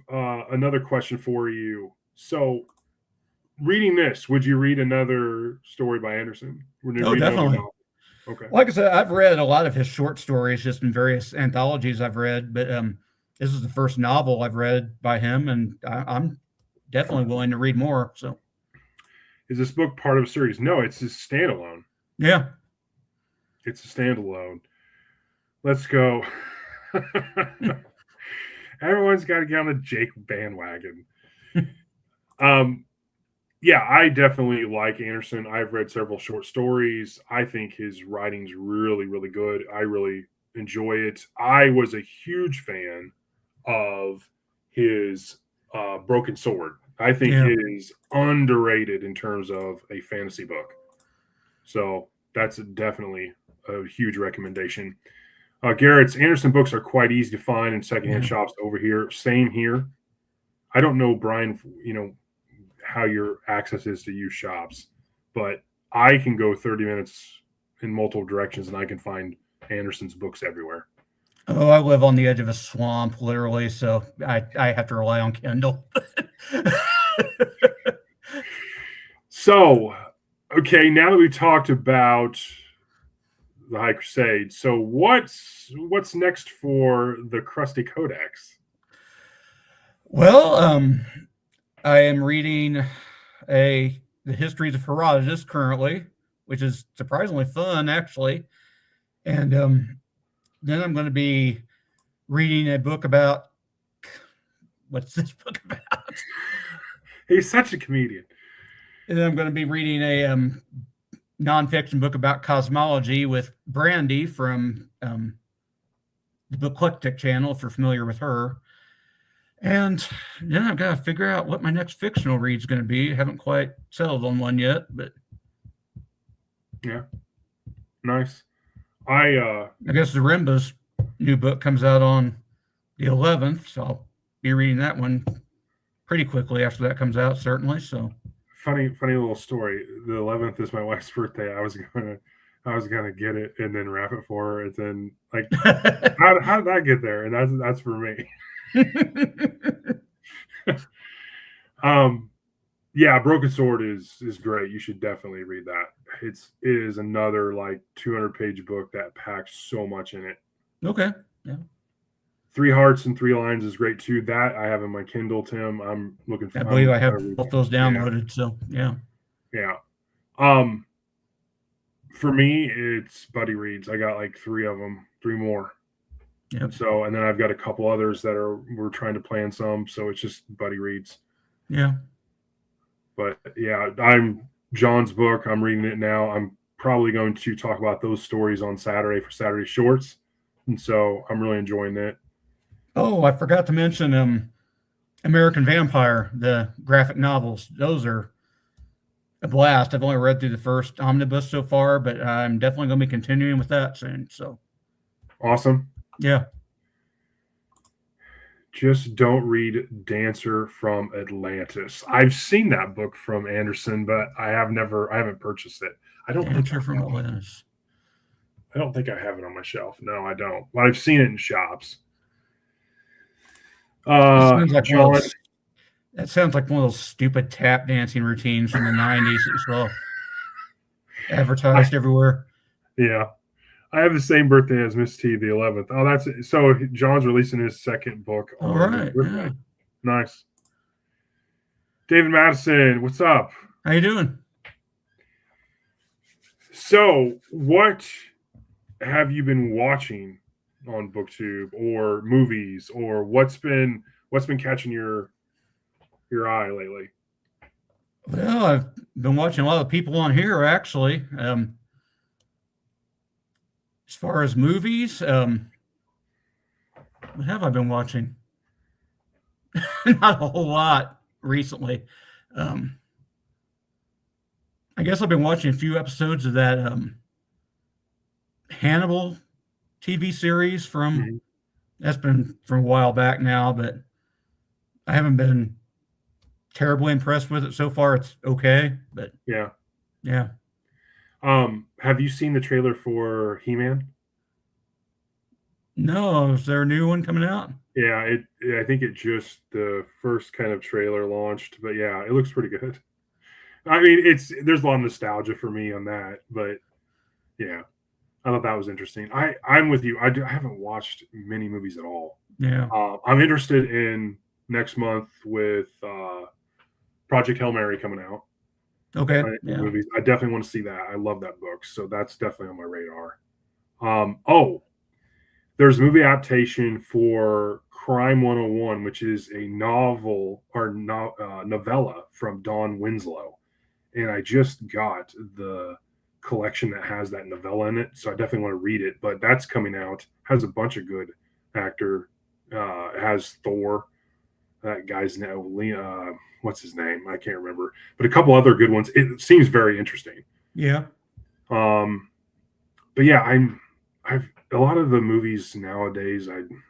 another question for you. So, reading this, would you read another story by Anderson? Oh, definitely. Okay. Like I said, I've read a lot of his short stories, just in various anthologies I've read, but this is the first novel I've read by him, and I'm definitely willing to read more. So, is this book part of a series? No, it's his standalone. Yeah, it's a standalone. Let's go. Everyone's got to get on the Jake bandwagon. Yeah, I definitely like Anderson. I've read several short stories. I think his writing's really, really good. I really enjoy it. I was a huge fan of his Broken Sword. I think it is underrated in terms of a fantasy book. So that's definitely a huge recommendation. Garrett's Anderson books are quite easy to find in secondhand Yeah. shops over here. Same here. I don't know, Brian, how your access is to use shops, but I can go 30 minutes in multiple directions and I can find Anderson's books everywhere. Oh, I live on the edge of a swamp, literally, so I have to rely on Kindle. So, okay, now that we talked about the High Crusade, so what's next for the Crusty Codex? Well, I am reading the Histories of Herodotus currently, which is surprisingly fun, actually. And then I'm going to be reading a book about, what's this book about? He's such a comedian. And then I'm going to be reading a nonfiction book about cosmology with Brandy from the Booklectic channel, if you're familiar with her. And then I've got to figure out what my next fictional read is going to be. I haven't quite settled on one yet, but yeah, nice. I guess Zarimba's new book comes out on the 11th, so I'll be reading that one pretty quickly after that comes out, certainly. So funny little story. The 11th is my wife's birthday. I was gonna get it and then wrap it for her, and then like, how did that get there? And that's for me. Yeah, Broken Sword is great. You should definitely read that. It is another like 200-page book that packs so much in it. Okay. Yeah. 3 Hearts and 3 Lines is great too. That I have in my Kindle, Tim. I'm looking for. I believe I have both those downloaded. Yeah. So yeah. Yeah. For me, it's buddy reads. I got like 3 of them, 3 more. Yep. So, and then I've got a couple others that we're trying to plan some. So it's just buddy reads. Yeah. But yeah, John's book. I'm reading it now. I'm probably going to talk about those stories on Saturday for Saturday Shorts. And so I'm really enjoying that. Oh, I forgot to mention American Vampire, the graphic novels. Those are a blast. I've only read through the first omnibus so far, but I'm definitely going to be continuing with that soon. So awesome. Yeah. Just don't read Dancer from Atlantis. I've seen that book from Anderson, but I haven't purchased it. I don't think from Atlantis. I don't think I have it on my shelf. No, I don't. But I've seen it in shops. That sounds like one of those stupid tap dancing routines from the 90s that you saw advertised everywhere. Yeah. I have the same birthday as Miss T, the 11th. Oh, that's it. So John's releasing his second book. All right. Yeah. Nice. David Madison, what's up? How you doing? So, what have you been watching on BookTube or movies, or what's been catching your eye lately? Well, I've been watching a lot of people on here actually. As far as movies, what have I been watching? Not a whole lot recently. I guess I've been watching a few episodes of that Hannibal TV series from that's been from a while back now, but I haven't been terribly impressed with it so far. It's okay, but yeah. Have you seen the trailer for He-Man? No, is there a new one coming out? Yeah, I think it just the first kind of trailer launched, but yeah, it looks pretty good. I mean, there's a lot of nostalgia for me on that, but yeah, I thought that was interesting. I'm with you. I haven't watched many movies at all. Yeah, I'm interested in next month with Project Hail Mary coming out. Okay. Movies. I definitely want to see that. I love that book, so that's definitely on my radar. There's a movie adaptation for Crime 101, which is a novel or novella from Dawn Winslow, and I just got the collection that has that novella in it, so I definitely want to read it. But that's coming out. Has a bunch of good actor. It has Thor. That guy's name, what's his name? I can't remember. But a couple other good ones. It seems very interesting. Yeah. But yeah, a lot of the movies nowadays, I'm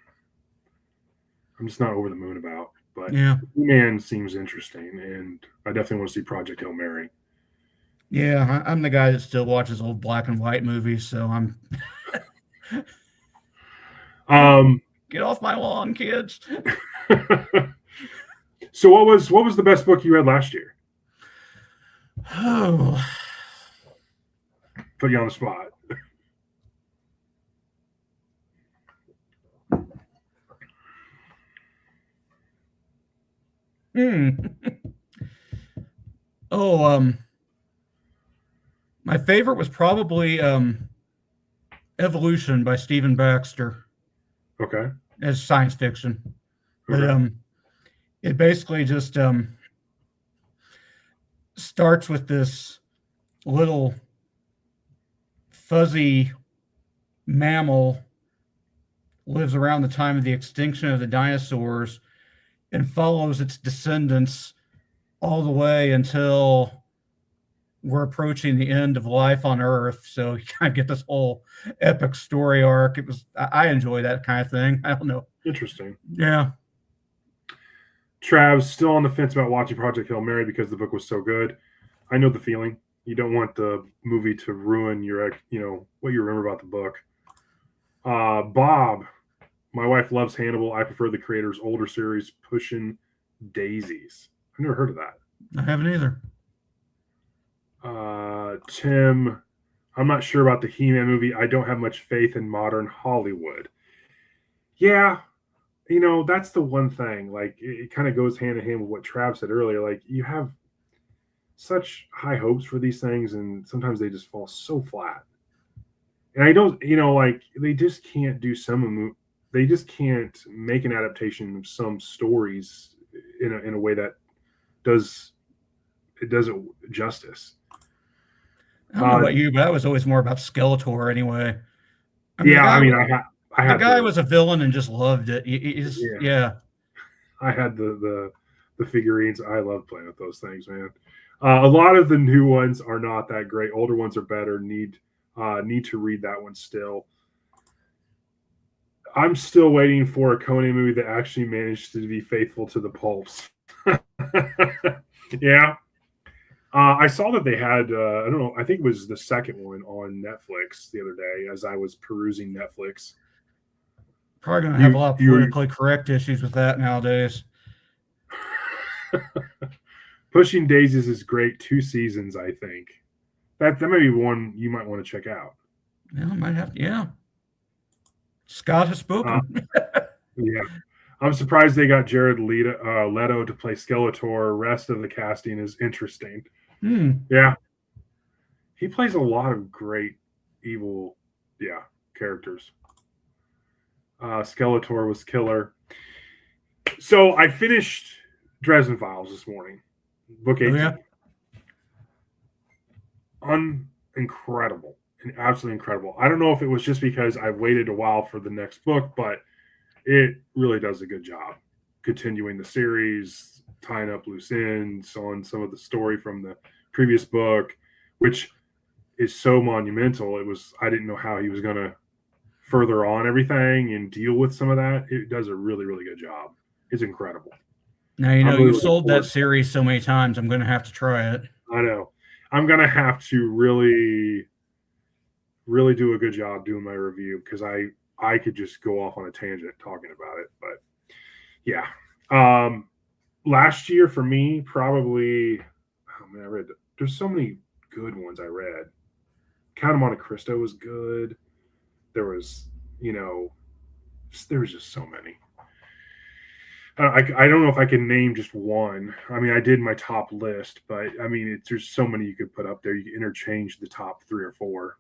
just not over the moon about. But Yeah. Man seems interesting, and I definitely want to see Project Hail Mary. Yeah, I'm the guy that still watches old black and white movies, so I'm Um, get off my lawn, kids. so what was the best book you read last year? Oh, Put you on the spot. hmm. Oh, my favorite was probably Evolution by Stephen Baxter Okay. as science fiction. But Okay. it basically just starts with this little fuzzy mammal lives around the time of the extinction of the dinosaurs and follows its descendants all the way until we're approaching the end of life on Earth. So you kind of get this whole epic story arc. I enjoy that kind of thing. I don't know. Interesting. Yeah. Trav's still on the fence about watching Project Hail Mary because the book was so good. I know the feeling. You don't want the movie to ruin your, what you remember about the book. Bob, my wife loves Hannibal. I prefer the creator's older series, Pushing Daisies. I've never heard of that. I haven't either. Tim, I'm not sure about the He-Man movie. I don't have much faith in modern Hollywood. Yeah, that's the one thing. Like, it kind of goes hand in hand with what Trav said earlier. Like, you have such high hopes for these things, and sometimes they just fall so flat. And I don't, like, they just can't do they just can't make an adaptation of some stories in a way that does it justice. I don't know about you, but I was always more about Skeletor anyway. I mean, Yeah, I mean, I had the guy was a villain and just loved it. Yeah. I had the figurines. I love playing with those things, man. A lot of the new ones are not that great. Older ones are better. Need to read that one still. I'm still waiting for a Conan movie that actually managed to be faithful to the pulps. Yeah. I saw that they had, I don't know, I think it was the second one on Netflix the other day as I was perusing Netflix. Probably going to have a lot of politically correct issues with that nowadays. Pushing Daisies is great. 2 seasons, I think. That may be one you might want to check out. Yeah, I might have to. Yeah. Scott has spoken. Yeah. I'm surprised they got Jared Leto to play Skeletor. Rest of the casting is interesting. Yeah. He plays a lot of great evil, characters. Skeletor was killer. So I finished Dresden Files this morning. Book 18. Oh, yeah? Incredible. And absolutely incredible. I don't know if it was just because I've waited a while for the next book, but it really does a good job continuing the series, tying up loose ends on some of the story from the previous book, which is so monumental. I didn't know how he was going to further on everything and deal with some of that. It does a really, really good job. It's incredible. Now, you've sold that series so many times. I'm going to have to try it. I know. I'm going to have to really, really do a good job doing my review because I could just go off on a tangent talking about it. But yeah. Last year for me, probably, there's so many good ones I read. Count of Monte Cristo was good. There was, there was just so many. I don't know if I can name just one. I mean, I did my top list, but I mean, there's so many you could put up there. You can interchange the top 3 or 4.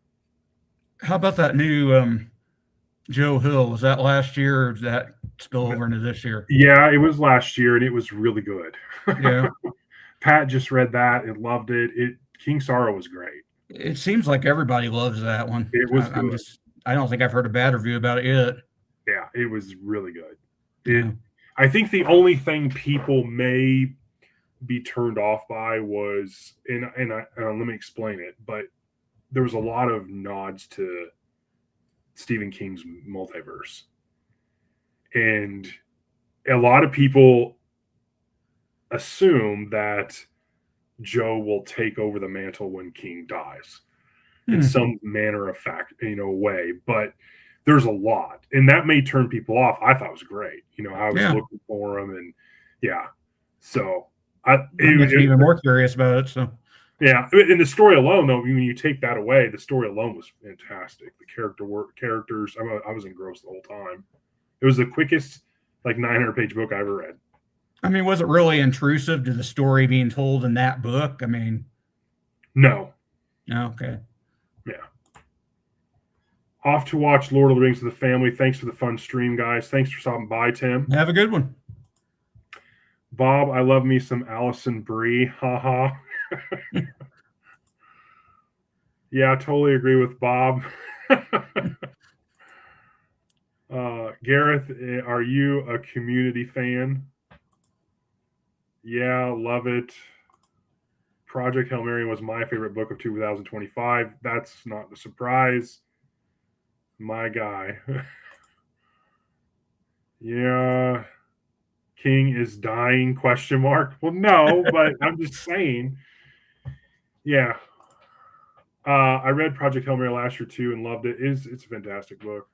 How about that new Joe Hill? Was that last year or did that spill over into this year? Yeah, it was last year, and it was really good. Yeah. Pat just read that and loved it. King Sorrow was great. It seems like everybody loves that one. It was good. I don't think I've heard a bad review about it yet. Yeah, it was really good. I think the only thing people may be turned off by was, and let me explain it, but there was a lot of nods to Stephen King's multiverse. And a lot of people assume that Joe will take over the mantle when King dies in some manner of fact, way. But there's a lot, and that may turn people off. I thought it was great. I was looking for him, and so it makes me even more curious about it. So in the story alone, though, when you take that away, the story alone was fantastic. The characters, I was engrossed the whole time. It was the quickest, 900-page book I ever read. I mean, was it really intrusive to the story being told in that book? I mean, no. Okay. Yeah. Off to watch Lord of the Rings with the family. Thanks for the fun stream, guys. Thanks for stopping by, Tim. Have a good one. Bob, I love me some Alison Brie. Haha. Yeah, I totally agree with Bob. Gareth, are you a Community fan? Yeah, love it. Project Hail Mary was my favorite book of 2025. That's not a surprise. My guy. Yeah. King is dying, ? Well, no, but I'm just saying. Yeah. I read Project Hail Mary last year too and loved it. It's a fantastic book.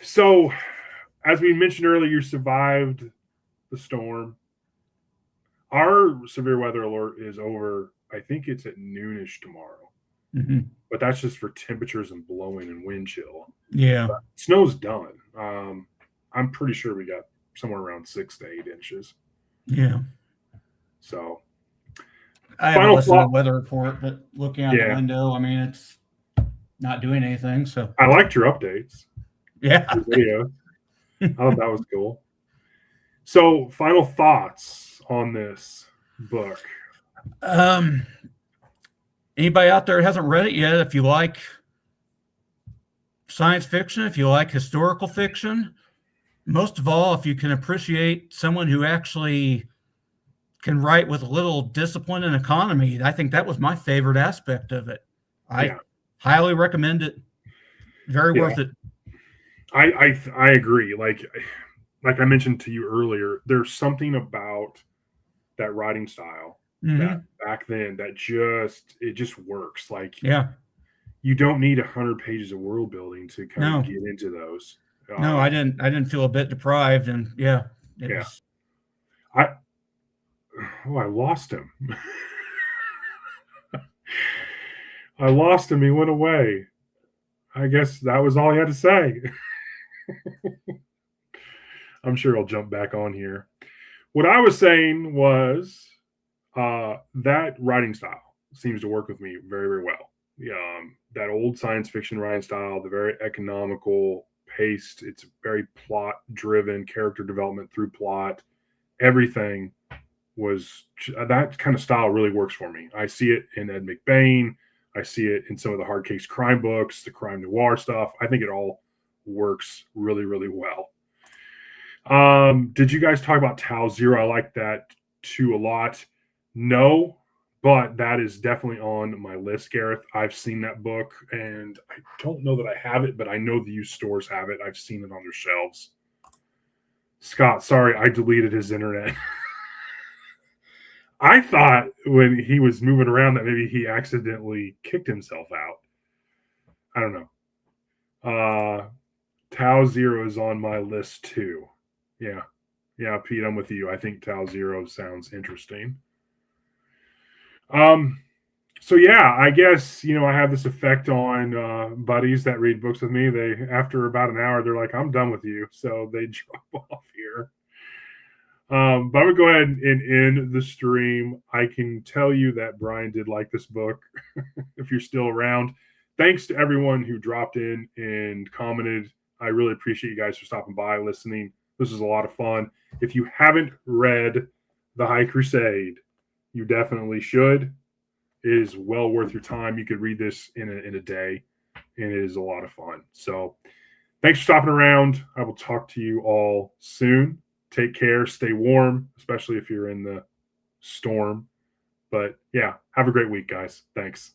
So, as we mentioned earlier, you survived the storm. Our severe weather alert is over. I think it's at noonish tomorrow. But that's just for temperatures and blowing and wind chill. Yeah. But snow's done. I'm pretty sure we got somewhere around 6 to 8 inches. Yeah. So I haven't listened to the weather report, but looking out the window, I mean, it's not doing anything. So I liked your updates. Yeah. Your I thought that was cool. So final thoughts on this book. Anybody out there hasn't read it yet, if you like science fiction, if you like historical fiction, most of all, if you can appreciate someone who actually can write with a little discipline and economy, I think that was my favorite aspect of it. I highly recommend it. Very worth it. I agree. Like I mentioned to you earlier, there's something about that writing style that back then that just works. You don't need 100 pages of world building to kind of get into those. No, I didn't feel a bit deprived, and I lost him. I lost him. He went away. I guess that was all he had to say. I'm sure he'll jump back on here. What I was saying was that writing style seems to work with me very, very well. That old science fiction writing style, the very economical paced, it's very plot driven, character development through plot. Everything was that kind of style really works for me. I see it in Ed McBain. I see it in some of the hard case crime books, the crime noir stuff. I think it all works really, really well. Did you guys talk about Tau Zero? I like that too a lot. No, but that is definitely on my list, Gareth. I've seen that book, and I don't know that I have it, but I know the used stores have it. I've seen it on their shelves. Scott, sorry, I deleted his internet. I thought when he was moving around that maybe he accidentally kicked himself out. I don't know. Tau Zero is on my list too. Yeah, Pete, I'm with you. I think Tau Zero sounds interesting. So yeah, I guess, I have this effect on buddies that read books with me. They, after about an hour, they're like, I'm done with you. So they drop off here. But I'm going to go ahead and end the stream. I can tell you that Bryan did like this book. If you're still around, thanks to everyone who dropped in and commented. I really appreciate you guys for stopping by, listening. This is a lot of fun. If you haven't read The High Crusade, you definitely should. It is well worth your time. You could read this in a day, and it is a lot of fun. So thanks for stopping around. I will talk to you all soon. Take care. Stay warm, especially if you're in the storm. But yeah, have a great week, guys. Thanks.